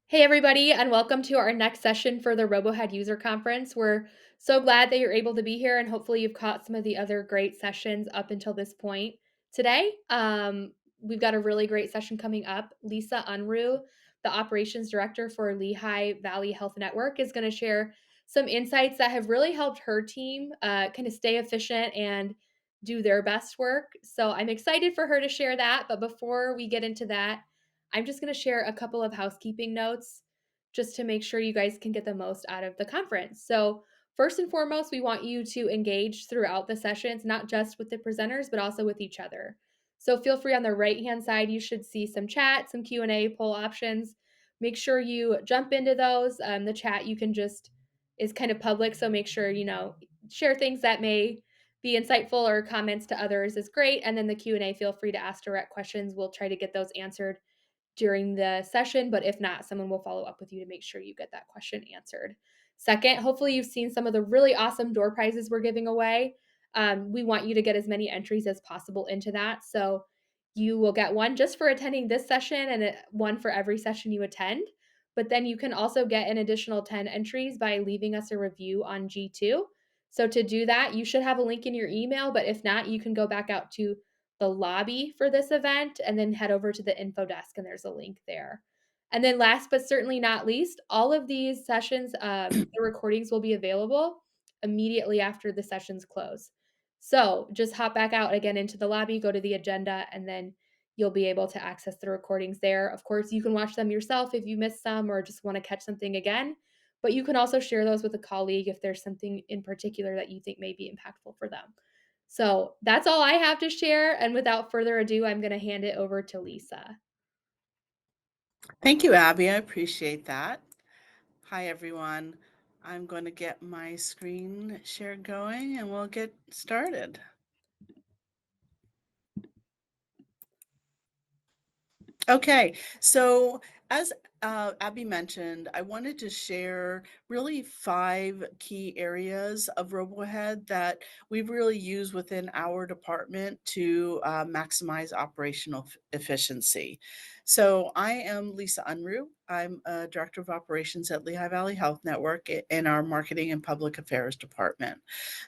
Hey, everybody, and welcome to our next session for the RoboHead User Conference. We're so glad that you're able to be here, and hopefully, you've caught some of the other great sessions up until this point today. We've got a really great session coming up. Lisa Unruh, the Operations Director for Lehigh Valley Health Network, is going to share some insights that have really helped her team kind of stay efficient and do their best work. So, I'm excited for her to share that. But before we get into that, I'm just going to share a couple of housekeeping notes just to make sure you guys can get the most out of the conference. So, first and foremost, we want you to engage throughout the sessions, not just with the presenters, but also with each other. So, feel free on the right-hand side, you should see some chat, some Q&A poll options. Make sure you jump into those. The chat you can just is kind of public, so make sure share things that may be insightful or comments to others is great. And then the Q&A, feel free to ask direct questions. We'll try to get those answered during the session, but if not, someone will follow up with you to make sure you get that question answered. Second, hopefully you've seen some of the really awesome door prizes we're giving away. We want you to get as many entries as possible into that. So you will get one just for attending this session and one for every session you attend. But then you can also get an additional 10 entries by leaving us a review on G2. So to do that, you should have a link in your email, but if not, you can go back out to the lobby for this event and then head over to the info desk and there's a link there. And then last but certainly not least, all of these sessions, the recordings will be available immediately after the sessions close. So just hop back out again into the lobby, go to the agenda, and then you'll be able to access the recordings there. Of course, you can watch them yourself if you missed some or just want to catch something again, but you can also share those with a colleague if there's something in particular that you think may be impactful for them. So that's all I have to share. And without further ado, I'm going to hand it over to Lisa. Thank you, Abby. I appreciate that. Hi, everyone. I'm going to get my screen share going and we'll get started. Okay, so as Abby mentioned, I wanted to share really 5 key areas of RoboHead that we've really used within our department to maximize operational efficiency. So I am Lisa Unruh. I'm a Director of Operations at Lehigh Valley Health Network in our Marketing and Public Affairs Department.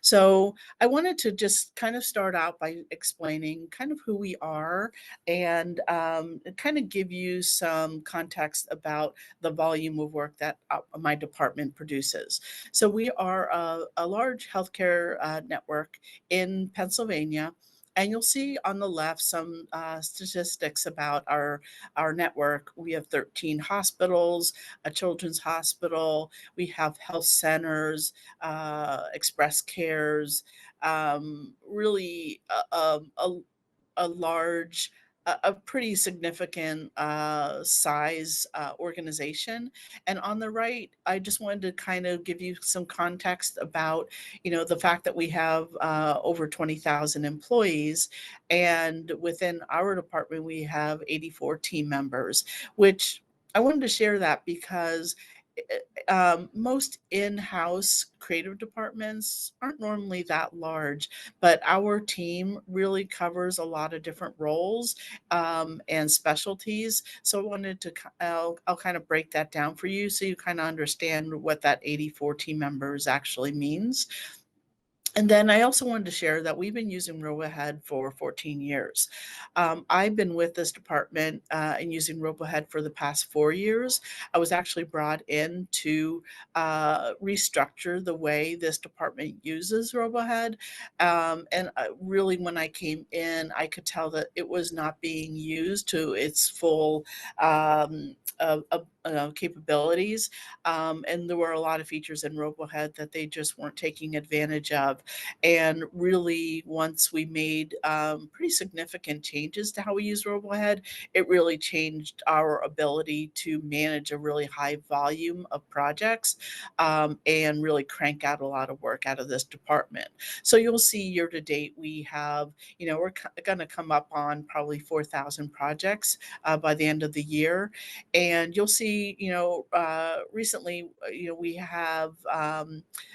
So I wanted to just kind of start out by explaining kind of who we are and kind of give you some context about the volume of work that my department produces. So we are a large healthcare network in Pennsylvania. And you'll see on the left some statistics about our network. We have 13 hospitals, a children's hospital, we have health centers, express cares, really a large, a pretty significant size organization. And on the right, I just wanted to kind of give you some context about, the fact that we have over 20,000 employees, and within our department we have 84 team members, which I wanted to share that because most in-house creative departments aren't normally that large, but our team really covers a lot of different roles and specialties. So I wanted to, I'll kind of break that down for you so you kind of understand what that 84 team members actually means. And then I also wanted to share that we've been using RoboHead for 14 years. I've been with this department and using RoboHead for the past 4 years. I was actually brought in to restructure the way this department uses RoboHead. And really, when I came in, I could tell that it was not being used to its full capabilities. And there were a lot of features in RoboHead that they just weren't taking advantage of. And really, once we made pretty significant changes to how we use RoboHead, it really changed our ability to manage a really high volume of projects and really crank out a lot of work out of this department. So you'll see year to date, we have, we're going to come up on probably 4,000 projects by the end of the year. And you'll see, recently, we have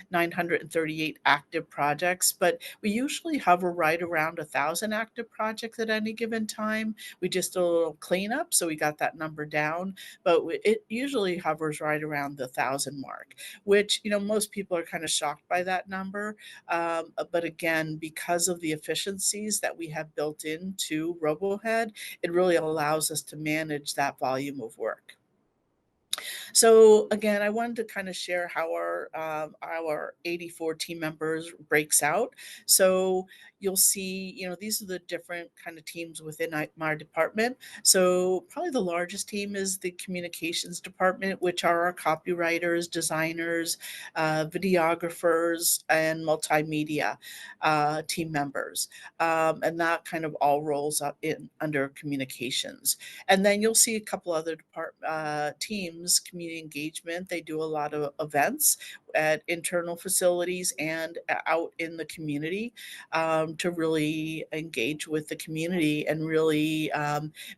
938 active projects projects, but we usually hover right around 1,000 active projects at any given time. We just did a little cleanup, so we got that number down, but it usually hovers right around the 1,000 mark, which, most people are kind of shocked by that number. But again, because of the efficiencies that we have built into RoboHead, it really allows us to manage that volume of work. So again, I wanted to kind of share how our 84 team members breaks out. So you'll see, these are the different kind of teams within my department. So probably the largest team is the communications department, which are our copywriters, designers, videographers, and multimedia team members, and that kind of all rolls up in under communications. And then you'll see a couple other teams, community engagement. They do a lot of events at internal facilities and out in the community, to really engage with the community and really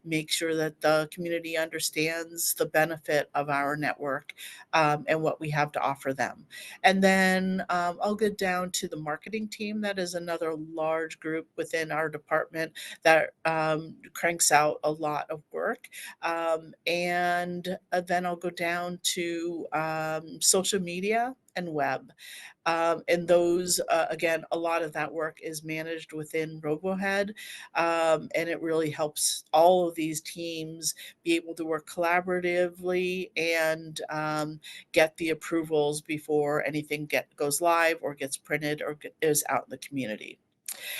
make sure that the community understands the benefit of our network, and what we have to offer them. And then I'll get down to the marketing team. That is another large group within our department that cranks out a lot of work. And then I'll go down to social media and web. And those, again, a lot of that work is managed within RoboHead. And it really helps all of these teams be able to work collaboratively and get the approvals before anything goes live or gets printed or is out in the community.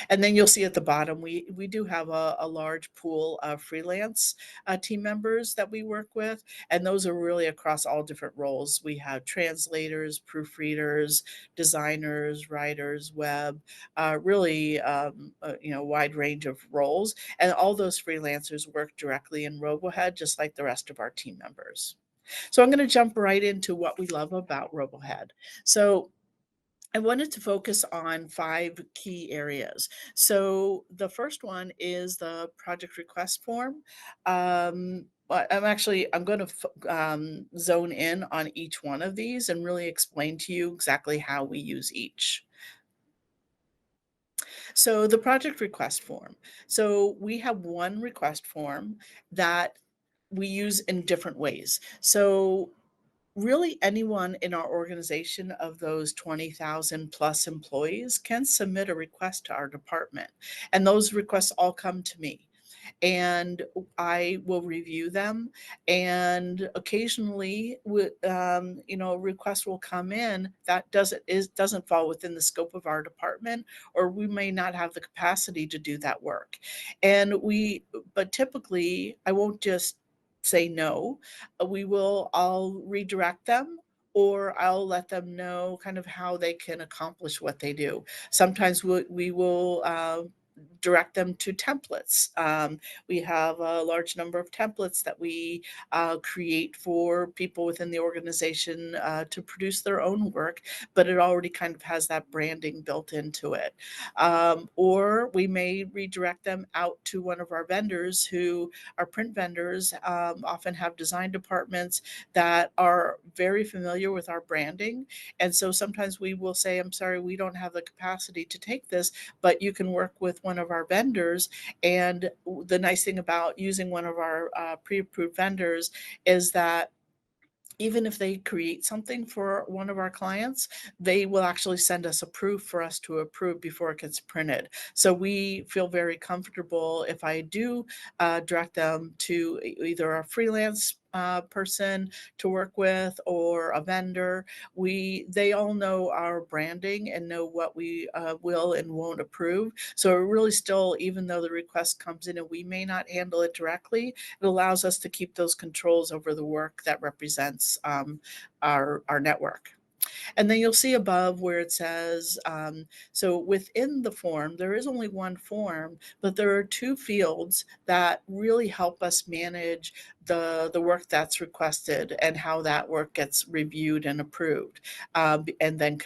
And then you'll see at the bottom, we do have a large pool of freelance team members that we work with, and those are really across all different roles. We have translators, proofreaders, designers, writers, web, really, wide range of roles. And all those freelancers work directly in RoboHead, just like the rest of our team members. So I'm going to jump right into what we love about RoboHead. So I wanted to focus on 5 key areas. So the first one is the project request form. But I'm going to zone in on each one of these and really explain to you exactly how we use each. So the project request form. So we have one request form that we use in different ways. So really, anyone in our organization of those 20,000 plus employees can submit a request to our department, and those requests all come to me. And I will review them. And occasionally, a request will come in that doesn't fall within the scope of our department, or we may not have the capacity to do that work. But typically, I won't just say no. I'll redirect them, or I'll let them know kind of how they can accomplish what they do. Sometimes we will direct them to templates. We have a large number of templates that we create for people within the organization to produce their own work, but it already kind of has that branding built into it. Or we may redirect them out to one of our vendors who our print vendors often have design departments that are very familiar with our branding. And so sometimes we will say, I'm sorry, we don't have the capacity to take this, but you can work with one of our vendors. And the nice thing about using one of our pre-approved vendors is that even if they create something for one of our clients, they will actually send us a proof for us to approve before it gets printed. So we feel very comfortable if I do direct them to either a freelance person to work with or a vendor. They all know our branding and know what we will and won't approve. So it really still, even though the request comes in and we may not handle it directly, it allows us to keep those controls over the work that represents our network. And then you'll see above where it says, so within the form, there is only one form, but there are 2 fields that really help us manage the work that's requested and how that work gets reviewed and approved, and then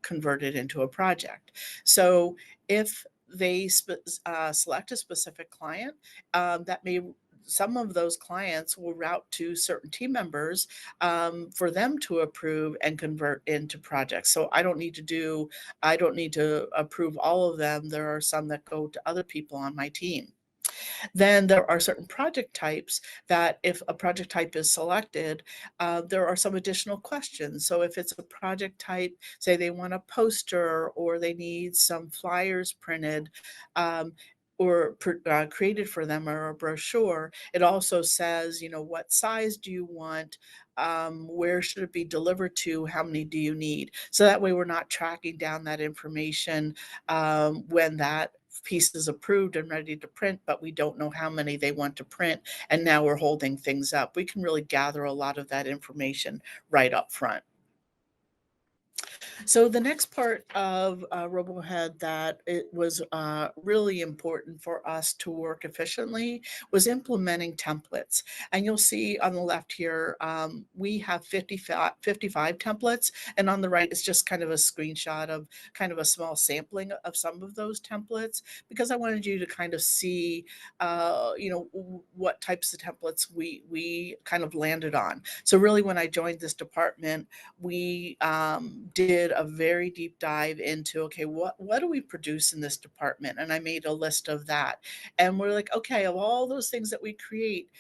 converted into a project. So if they select a specific client that may some of those clients will route to certain team members for them to approve and convert into projects. So I don't need to approve all of them. There are some that go to other people on my team. Then there are certain project types that if a project type is selected, there are some additional questions. So if it's a project type, say they want a poster or they need some flyers printed, um, or created for them or a brochure, it also says, what size do you want? Where should it be delivered to? How many do you need? So that way we're not tracking down that information when that piece is approved and ready to print, but we don't know how many they want to print. And now we're holding things up. We can really gather a lot of that information right up front. So the next part of RoboHead that it was really important for us to work efficiently was implementing templates. And you'll see on the left here, we have 55 templates, and on the right is just kind of a screenshot of kind of a small sampling of some of those templates, because I wanted you to kind of see, what types of templates we kind of landed on. So really, when I joined this department, we did a very deep dive into, okay, what do we produce in this department? And I made a list of that. And we're like, okay, of all those things that we create,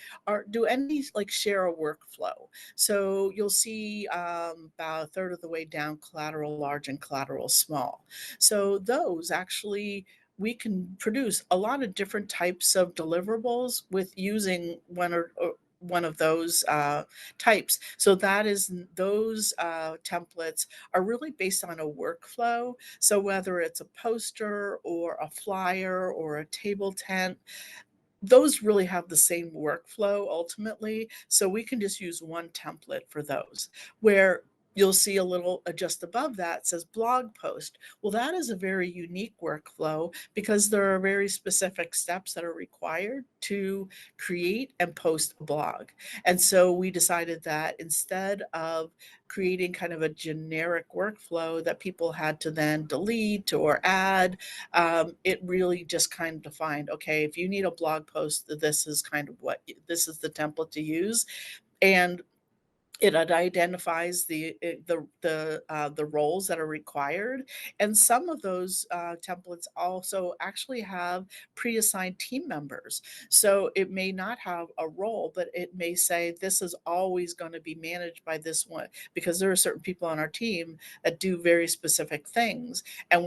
do any like share a workflow? So you'll see about a third of the way down, collateral large and collateral small. So those actually, we can produce a lot of different types of deliverables with using or one of those types. So those templates are really based on a workflow. So whether it's a poster or a flyer or a table tent, those really have the same workflow ultimately. So we can just use one template for those. Where you'll see a little just above that says blog post. Well, that is a very unique workflow because there are very specific steps that are required to create and post a blog. And so we decided that instead of creating kind of a generic workflow that people had to then delete or add, it really just kind of defined, okay, if you need a blog post, this is the template to use. And it identifies the roles that are required, and some of those templates also actually have pre-assigned team members. So it may not have a role, but it may say this is always going to be managed by this one, because there are certain people on our team that do very specific things, and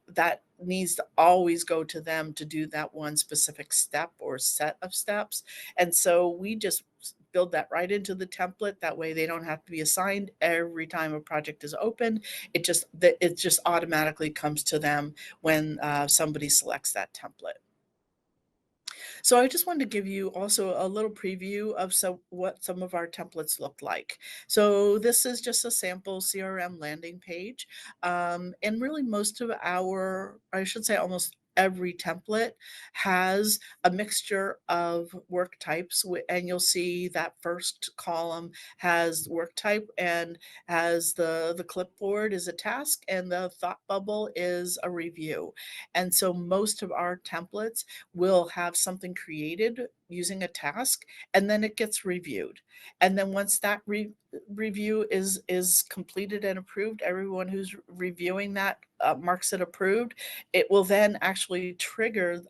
that needs to always go to them to do that one specific step or set of steps. And so we just build that right into the template. That way they don't have to be assigned every time a project is opened. It just automatically comes to them when somebody selects that template. So I just wanted to give you also a little preview of what some of our templates look like. So this is just a sample CRM landing page. And really I should say almost every template has a mixture of work types. And you'll see that first column has work type and has the clipboard is a task and the thought bubble is a review. And so most of our templates will have something created using a task, and then it gets reviewed. And then once that review is completed and approved, everyone who's reviewing that marks it approved. It will then actually trigger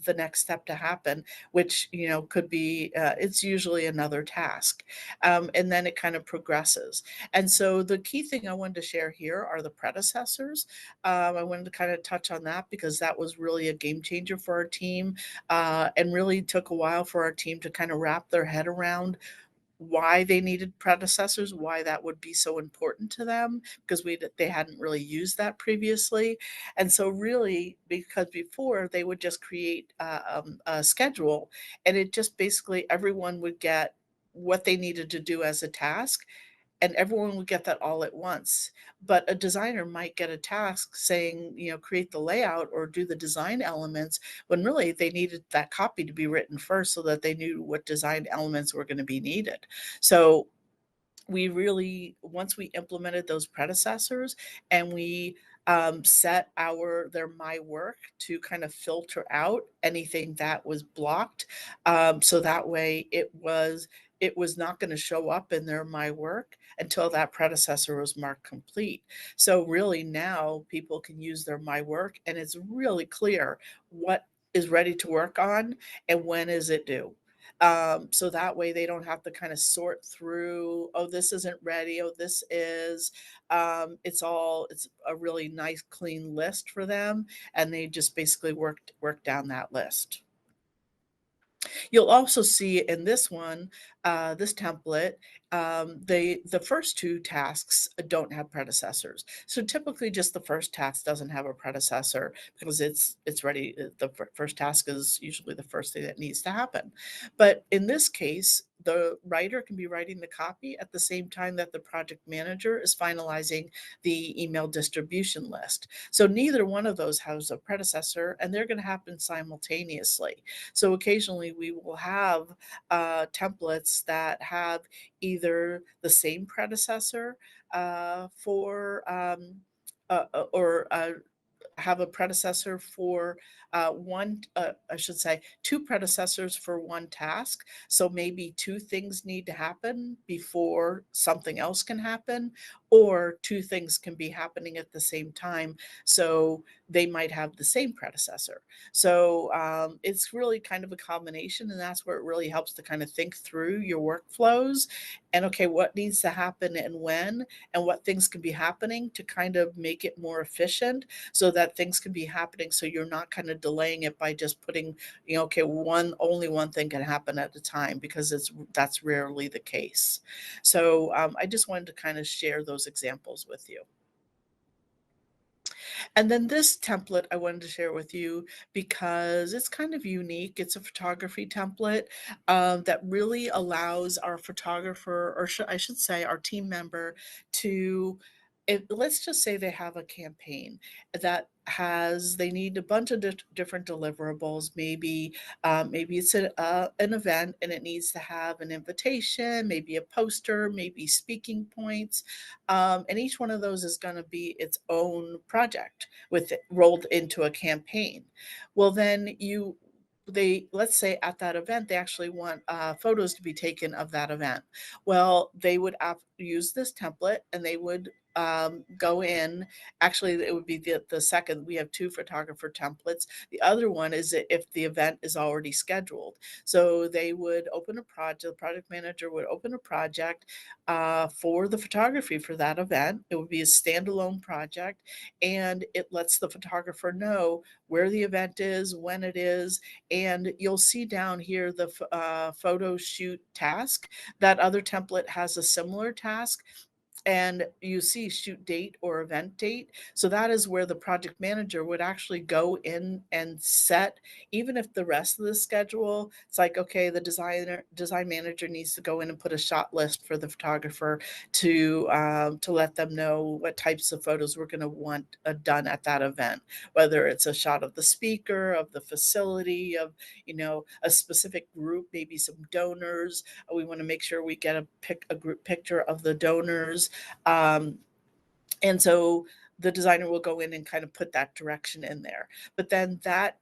the next step to happen, which could be it's usually another task, and then it kind of progresses. And so the key thing I wanted to share here are the predecessors. I wanted to kind of touch on that because that was really a game changer for our team, and really took a while for our team to kind of wrap their head around why they needed predecessors, why that would be so important to them, because they hadn't really used that previously. And so really, because before they would just create a schedule, and it just basically everyone would get what they needed to do as a task, and everyone would get that all at once. But a designer might get a task saying, create the layout or do the design elements, when really they needed that copy to be written first so that they knew what design elements were going to be needed. So we really, once we implemented those predecessors and we set their my work to kind of filter out anything that was blocked. So that way it was not going to show up in their my work until that predecessor was marked complete. So really now people can use their my work and it's really clear what is ready to work on and when is it due. So that way they don't have to kind of sort through, oh, this isn't ready, oh, this is. It's a really nice clean list for them, and they just basically work down that list. You'll also see in this one, this template, the first 2 tasks don't have predecessors. So typically just the first task doesn't have a predecessor because it's ready. The first task is usually the first thing that needs to happen. But in this case, the writer can be writing the copy at the same time that the project manager is finalizing the email distribution list. So neither one of those has a predecessor, and they're going to happen simultaneously. So occasionally we will have templates that have either the same predecessor for or have a predecessor for I should say, 2 predecessors for one task. So maybe 2 things need to happen before something else can happen, or 2 things can be happening at the same time. So they might have the same predecessor. So it's really kind of a combination, and that's where it really helps to kind of think through your workflows and okay, what needs to happen and when, and what things can be happening to kind of make it more efficient so that things can be happening so you're not kind of delaying it by just putting, okay, only one thing can happen at a time because that's rarely the case. So I just wanted to kind of share those examples with you. And then this template I wanted to share with you because it's kind of unique. It's a photography template that really allows our photographer, or I should say, our team member to. Let's just say they have a campaign that they need a bunch of different deliverables. Maybe it's an event and it needs to have an invitation, maybe a poster, maybe speaking points, and each one of those is going to be its own project with it rolled into a campaign. Well, then they let's say at that event they actually want photos to be taken of that event. Well, they would use this template and they would go in. Actually, it would be the second. We have 2 photographer templates. The other one is if the event is already scheduled. So they would open a project. The project manager would open a project for the photography for that event. It would be a standalone project, and it lets the photographer know where the event is, when it is, and you'll see down here the photo shoot task. That other template has a similar task, and you see shoot date or event date. So that is where the project manager would actually go in and set, even if the rest of the schedule, it's like, okay, the design manager needs to go in and put a shot list for the photographer to let them know what types of photos we're going to want done at that event, whether it's a shot of the speaker, of the facility, of a specific group, maybe some donors. We want to make sure we get a group picture of the donors, um, and so the designer will go in and kind of put that direction in there. But then that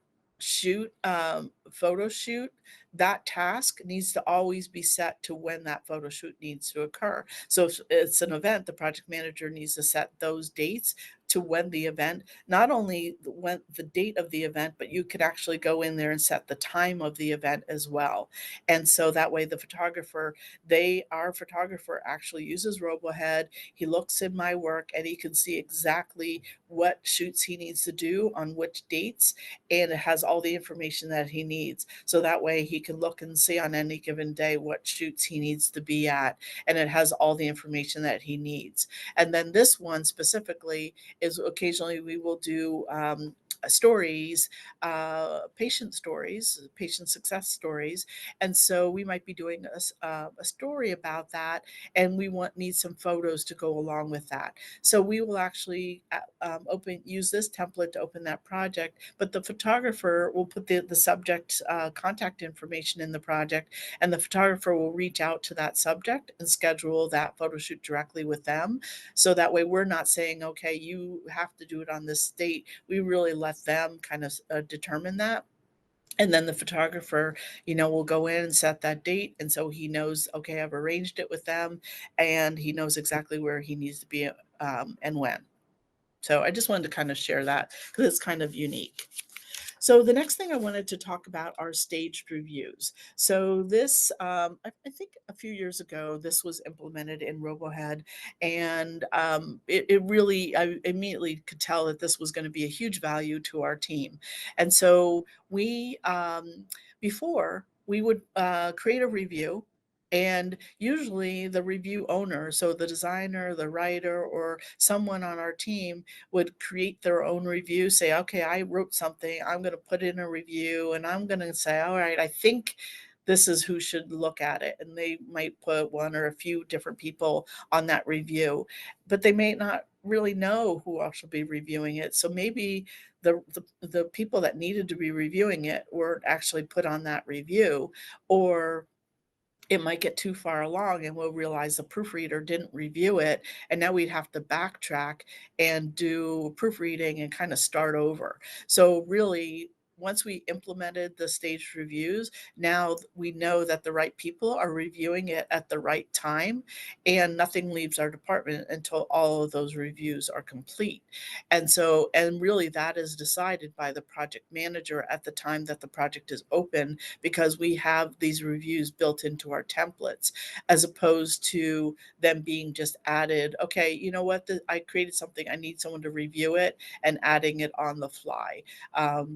photo shoot, that task needs to always be set to when that photo shoot needs to occur. So if it's an event, the project manager needs to set those dates to when the event, not only when the date of the event, but you could actually go in there and set the time of the event as well. And so that way our photographer actually uses RoboHead. He looks in my work and he can see exactly what shoots he needs to do on which dates, and it has all the information that he needs. So that way he can look and see on any given day what shoots he needs to be at, and it has all the information that he needs. And then this one specifically is occasionally we will do stories, patient stories, patient success stories, and so we might be doing a story about that, and we want need some photos to go along with that. So we will actually open use this template to open that project, but the photographer will put the subject contact information in the project, and the photographer will reach out to that subject and schedule that photo shoot directly with them. So that way we're not saying, okay, you have to do it on this date. We really let them kind of determine that. And then the photographer, will go in and set that date. And so he knows, okay, I've arranged it with them, and he knows exactly where he needs to be and when. So I just wanted to kind of share that because it's kind of unique. So the next thing I wanted to talk about are staged reviews. So this, I think a few years ago, this was implemented in RoboHead, and it really, I immediately could tell that this was going to be a huge value to our team. And so before we would create a review. And usually the review owner, so the designer, the writer, or someone on our team would create their own review, say, okay, I wrote something, I'm going to put in a review, and I'm going to say, all right, I think this is who should look at it. And they might put one or a few different people on that review, but they may not really know who else will be reviewing it. So maybe the people that needed to be reviewing it were actually put on that review, or it might get too far along and we'll realize the proofreader didn't review it, and now we'd have to backtrack and do proofreading and kind of start over. So really, once we implemented the staged reviews, now we know that the right people are reviewing it at the right time, and nothing leaves our department until all of those reviews are complete. And really that is decided by the project manager at the time that the project is open, because we have these reviews built into our templates, as opposed to them being just added. Okay, you know what? I created something, I need someone to review it, and adding it on the fly.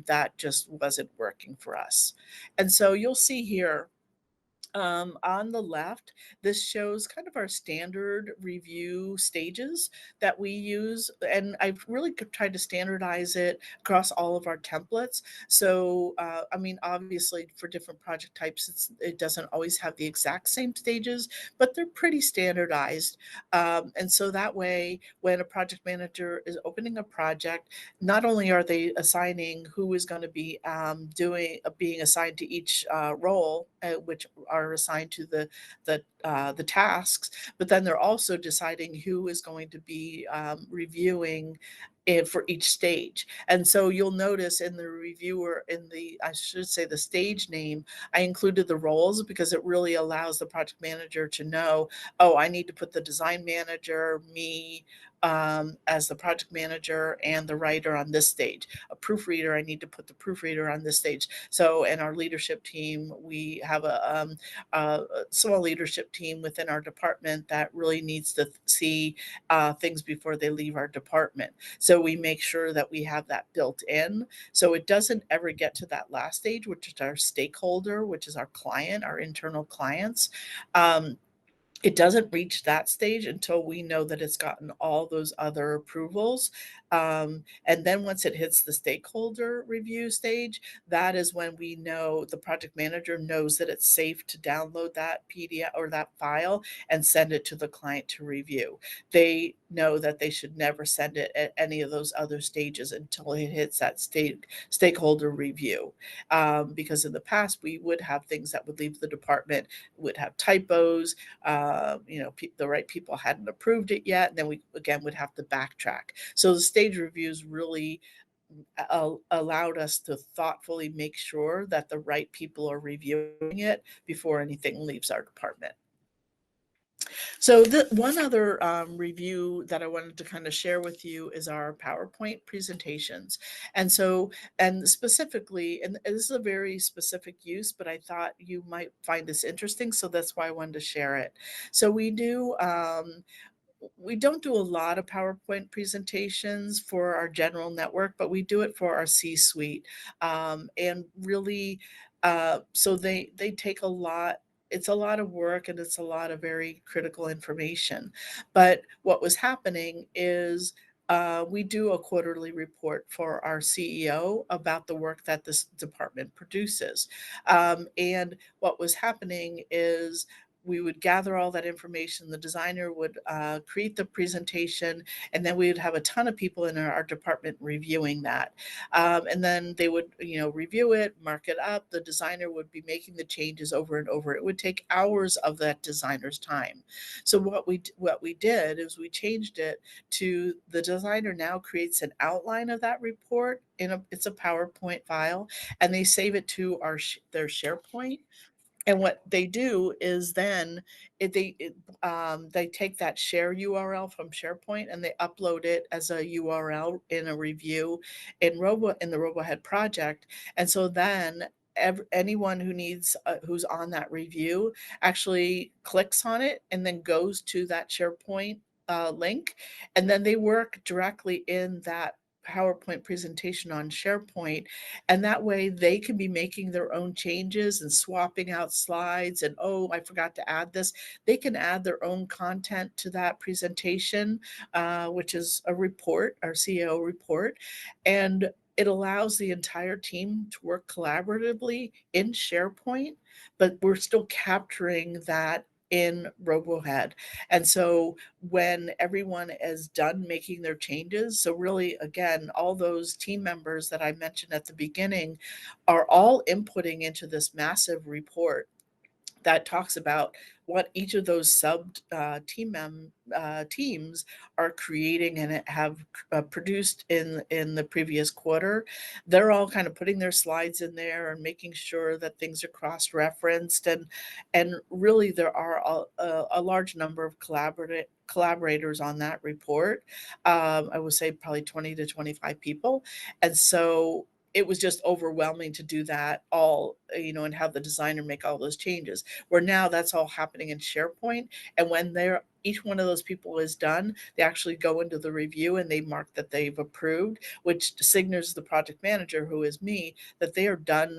That just wasn't working for us. And so you'll see here on the left, this shows kind of our standard review stages that we use, and I've really tried to standardize it across all of our templates. So, I mean, obviously, for different project types, it doesn't always have the exact same stages, but they're pretty standardized. And so that way, when a project manager is opening a project, not only are they assigning who is going to be being assigned to each role, which are assigned to the tasks, but then they're also deciding who is going to be reviewing it for each stage. And so you'll notice in the reviewer, in the, I should say, the stage name, I included the roles because it really allows the project manager to know, oh, I need to put the design manager, me, as the project manager, and the writer on this stage. A proofreader, I need to put the proofreader on this stage. So in our leadership team, we have a small leadership team within our department that really needs to see things before they leave our department. So we make sure that we have that built in. So it doesn't ever get to that last stage, which is our stakeholder, which is our client, our internal clients. Um, it doesn't reach that stage until we know that it's gotten all those other approvals. And then once it hits the stakeholder review stage, that is when we know, the project manager knows that it's safe to download that PDF or that file and send it to the client to review. They know that they should never send it at any of those other stages until it hits that stakeholder review. Because in the past, we would have things that would leave the department, would have typos, the right people hadn't approved it yet, and then we again would have to backtrack. So the stage reviews really allowed us to thoughtfully make sure that the right people are reviewing it before anything leaves our department. So the one other review that I wanted to kind of share with you is our PowerPoint presentations. And so, and specifically, and this is a very specific use, but I thought you might find this interesting, so that's why I wanted to share it. So we don't do a lot of PowerPoint presentations for our general network, but we do it for our C-suite. And really, so they take a lot. It's a lot of work, and it's a lot of very critical information. But what was happening is We do a quarterly report for our CEO about the work that this department produces. And what was happening is we would gather all that information. The designer would create the presentation, and then we would have a ton of people in our department reviewing that. And then they would, review it, mark it up. The designer would be making the changes over and over. It would take hours of that designer's time. So what we did is we changed it to the designer now creates an outline of that report it's a PowerPoint file, and they save it to their SharePoint. And what they do is then they take that share URL from SharePoint and they upload it as a URL in a review in the RoboHead project. And so then anyone who's on that review actually clicks on it and then goes to that SharePoint link, and then they work directly in that PowerPoint presentation on SharePoint, and that way they can be making their own changes and swapping out slides and, "Oh, I forgot to add this." They can add their own content to that presentation, which is a report, our CEO report, and it allows the entire team to work collaboratively in SharePoint, but we're still capturing that in RoboHead. And so when everyone is done making their changes, so really, again, all those team members that I mentioned at the beginning are all inputting into this massive report that talks about what each of those teams are creating and have produced in the previous quarter. They're all kind of putting their slides in there and making sure that things are cross referenced, and really there are a large number of collaborators on that report. I would say probably 20 to 25 people, and so it was just overwhelming to do that all, and have the designer make all those changes. Where now that's all happening in SharePoint, and when each one of those people is done, they actually go into the review and they mark that they've approved, which signals the project manager, who is me, that they are done.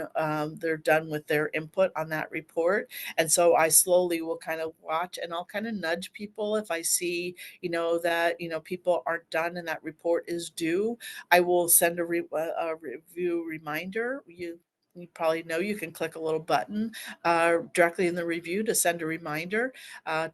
They're done with their input on that report, and so I slowly will kind of watch, and I'll kind of nudge people if I see, that people aren't done and that report is due. I will send a review reminder. You probably know you can click a little button directly in the review to send a reminder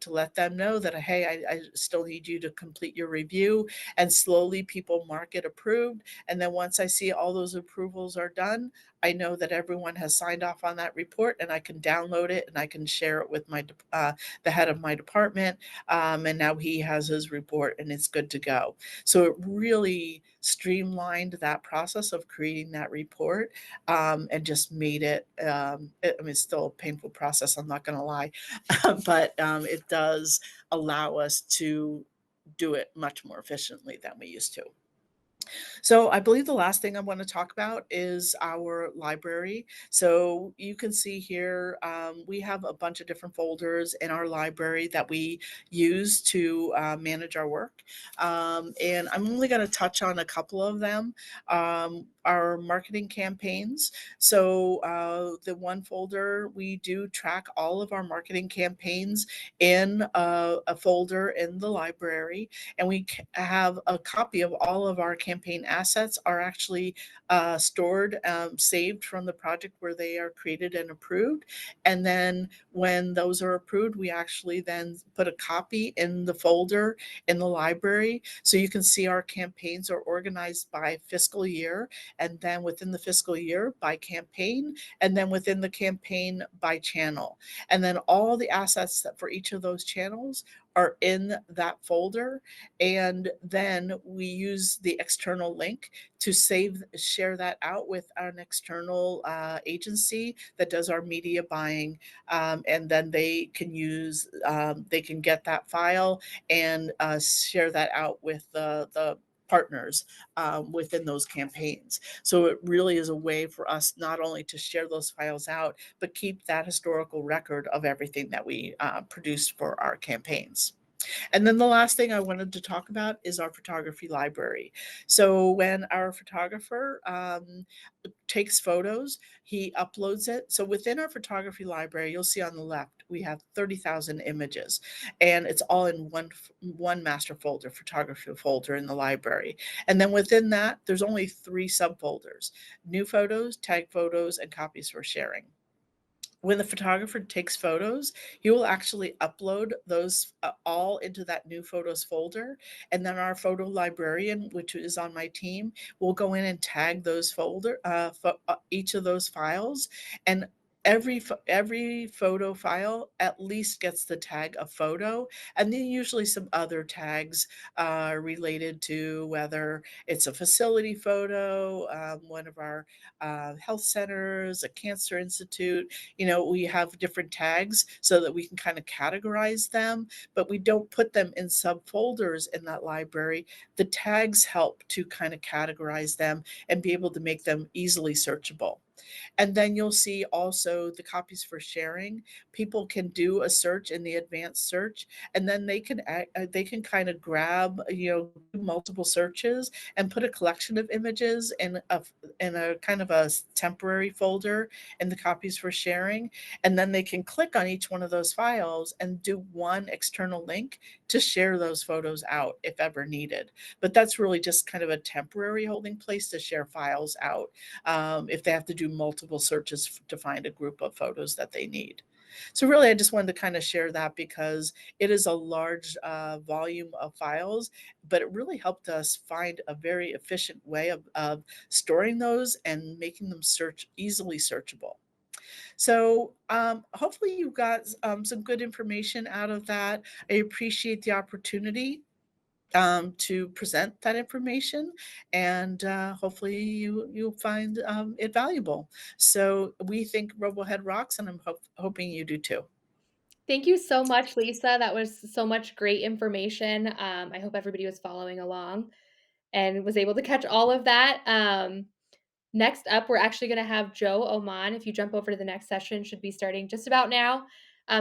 to let them know that, hey, I still need you to complete your review. And slowly people mark it approved. And then once I see all those approvals are done, I know that everyone has signed off on that report, and I can download it and I can share it with the head of my department. And now he has his report and it's good to go. So it really streamlined that process of creating that report, and just made I mean, it's still a painful process, I'm not going to lie, but it does allow us to do it much more efficiently than we used to. So I believe the last thing I want to talk about is our library. So you can see here, we have a bunch of different folders in our library that we use to manage our work. And I'm only going to touch on a couple of them. Our marketing campaigns. So the one folder, we do track all of our marketing campaigns in a folder in the library, and we have a copy of all of our campaign assets are actually stored, saved from the project where they are created and approved. And then when those are approved, we actually then put a copy in the folder in the library. So you can see our campaigns are organized by fiscal year, and then within the fiscal year by campaign, and then within the campaign by channel. And then all the assets that for each of those channels are in that folder, and then we use the external link to share that out with an external agency that does our media buying, and then they can get that file and share that out with the partners within those campaigns. So it really is a way for us not only to share those files out, but keep that historical record of everything that we produced for our campaigns. And then the last thing I wanted to talk about is our photography library. So when our photographer takes photos, he uploads it. So within our photography library, you'll see on the left, we have 30,000 images, and it's all in one master folder, photography folder in the library. And then within that, there's only three subfolders: new photos, tag photos, and copies for sharing. When the photographer takes photos, he will actually upload those all into that new photos folder. And then our photo librarian, which is on my team, will go in and tag those each of those files. And every photo file at least gets the tag of photo, and then usually some other tags related to whether it's a facility photo, one of our health centers, a cancer institute. We have different tags so that we can kind of categorize them, but we don't put them in subfolders in that library. The tags help to kind of categorize them and be able to make them easily searchable. And then you'll see also the copies for sharing. People can do a search in the advanced search, and then they can kind of grab, do multiple searches and put a collection of images in a kind of a temporary folder in the copies for sharing, and then they can click on each one of those files and do one external link to share those photos out if ever needed. But that's really just kind of a temporary holding place to share files out if they have to do multiple searches to find a group of photos that they need. So really, I just wanted to kind of share that because it is a large volume of files, but it really helped us find a very efficient way of storing those and making them easily searchable. So hopefully you got some good information out of that. I appreciate the opportunity to present that information, and hopefully you'll find it valuable. So we think RoboHead rocks, and I'm hoping you do too. Thank you so much, Lisa. That was so much great information. I hope everybody was following along and was able to catch all of that. Next up, we're actually going to have Joe Oman. If you jump over to the next session, should be starting just about now.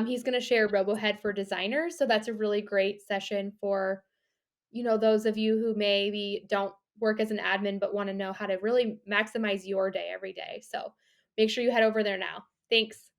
He's going to share RoboHead for designers. So that's a really great session for those of you who maybe don't work as an admin but want to know how to really maximize your day every day. So make sure you head over there now. Thanks.